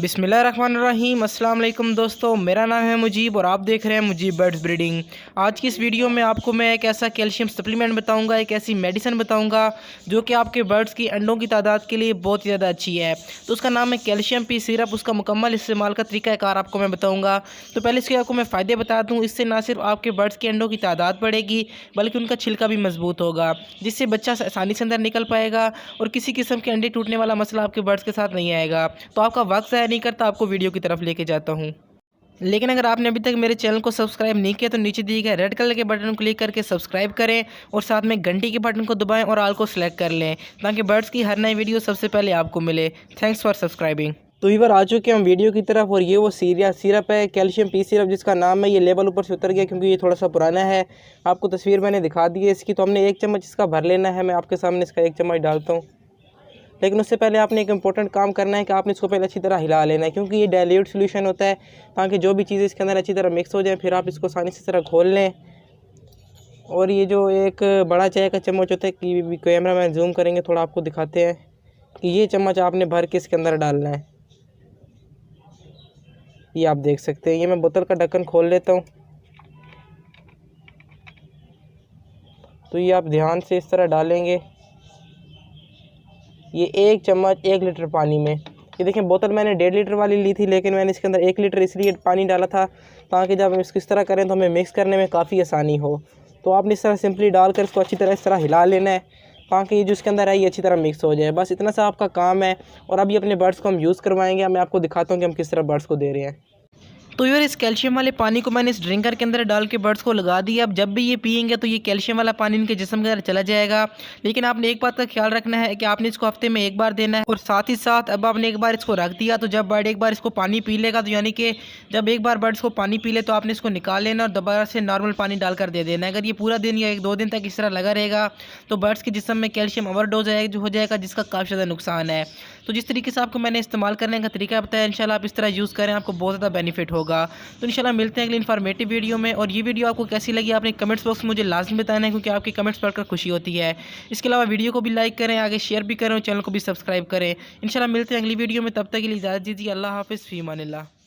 बिस्मिल्लाहिर्रहमानिर्रहीम। अस्सलाम वालेकुम दोस्तों, मेरा नाम है मुजीब और आप देख रहे हैं मुजीब बर्ड्स ब्रीडिंग। आज की इस वीडियो में आपको मैं एक ऐसा कैल्शियम सप्लीमेंट बताऊंगा, एक ऐसी मेडिसिन बताऊंगा जो कि आपके बर्ड्स की अंडों की तादाद के लिए बहुत ही ज़्यादा अच्छी है। तो उसका नाम है कैल्शियम पी सिरप। उसका मुकम्मल इस्तेमाल का तरीक़ाकार आपको मैं बताऊँगा। तो पहले इसके आपको मैं फ़ायदे बता दूँ। इससे ना सिर्फ आपके बर्ड्स के अंडों की तादाद बढ़ेगी बल्कि उनका छिलका भी मजबूत होगा, जिससे बच्चा आसानी से अंदर निकल पाएगा और किसी किस्म के अंडे टूटने वाला मसला आपके बर्ड्स के साथ नहीं आएगा। तो आपका वक्त ज़ाया नहीं करता, आपको वीडियो की तरफ लेके जाता हूँ। लेकिन अगर आपने अभी तक मेरे चैनल को सब्सक्राइब नहीं किया तो नीचे दिए गए रेड कलर के बटन को क्लिक करके सब्सक्राइब करें और साथ में घंटी के बटन को दबाएं और ऑल को सिलेक्ट कर लें ताकि बर्ड्स की हर नई वीडियो सबसे पहले आपको मिले। Thanks for subscribing. तो इधर आ चुके हैं हम वीडियो की तरफ और ये वो सिरप है, कैल्शियम पी सिरप जिसका नाम है। ये लेबल ऊपर से उतर गया क्योंकि ये थोड़ा सा पुराना है। आपको तस्वीर मैंने दिखा दी है इसकी। तो हमने 1 चम्मच इसका भर लेना है। मैं आपके सामने इसका 1 चम्मच डालता हूँ, लेकिन उससे पहले आपने एक इंपॉर्टेंट काम करना है कि आपने इसको पहले अच्छी तरह हिला लेना है, क्योंकि ये डाइल्यूट सॉल्यूशन होता है, ताकि जो भी चीज़ें इसके अंदर अच्छी तरह मिक्स हो जाए। फिर आप इसको आसानी से तरह खोल लें। और ये जो एक बड़ा चाय का चम्मच होता है कि कैमरा में जूम करेंगे थोड़ा आपको दिखाते हैं कि ये चम्मच आपने भर के इसके अंदर डालना है। ये आप देख सकते हैं। ये मैं बोतल का ढक्कन खोल लेता हूँ। तो ये आप ध्यान से इस तरह डालेंगे। ये 1 चम्मच 1 लीटर पानी में। ये देखें, बोतल मैंने 1.5 लीटर वाली ली थी, लेकिन मैंने इसके अंदर 1 लीटर इसलिए पानी डाला था ताकि जब हम इसको इस तरह करें तो हमें मिक्स करने में काफ़ी आसानी हो। तो आपने इस तरह सिंपली डालकर इसको अच्छी तरह इस तरह हिला लेना है ताकि ये जो इसके अंदर है ये अच्छी तरह मिक्स हो जाए। बस इतना सा आपका काम है। और अभी अपने बर्ड्स को हम यूज़ करवाएंगे। मैं आपको दिखाता हूँ कि हम किस तरह बर्ड्स को दे रहे हैं। तो यार इस कैल्शियम वाले पानी को मैंने इस ड्रिंकर के अंदर डाल के बर्ड्स को लगा दिया। अब जब भी ये पियेंगे तो ये कैल्शियम वाला पानी इनके जिस्म के अंदर चला जाएगा। लेकिन आपने एक बात का ख्याल रखना है कि आपने इसको हफ्ते में 1 बार देना है। और साथ ही साथ अब आपने एक बार इसको रख दिया तो जब बर्ड एक बार इसको पानी पी लेगा, तो यानी कि जब एक बार बर्ड्स को पानी पी ले तो आपने इसको निकाल लेना और दोबारा से नॉर्मल पानी डालकर दे देना। अगर ये पूरा दिन या 1-2 दिन तक इस तरह लगा रहेगा तो बर्ड्स के जिस्म में कैल्शियम ओवरडोज हो जाएगा, जिसका काफ़ी ज़्यादा नुकसान है। तो जिस तरीके से आपको मैंने इस्तेमाल करने का तरीका बताया, इंशाल्लाह आप इस तरह यूज़ करें, आपको बहुत ज़्यादा बेनिफिट होगा। तो इंशाल्लाह मिलते हैं अगली इन्फॉर्मेटिव वीडियो में। और ये वीडियो आपको कैसी लगी आपने कमेंट्स बॉक्स में मुझे लाजमी बताना है, क्योंकि आपके कमेंट्स पढ़कर खुशी होती है। इसके अलावा वीडियो को भी लाइक करें, आगे शेयर भी करें और चैनल को भी सब्सक्राइब करें। इंशाल्लाह मिलते हैं अगली वीडियो में। तब तक के लिए इजाज़त दीजिए। अल्लाह हाफ़िज़, फ़ी अमानिल्लाह।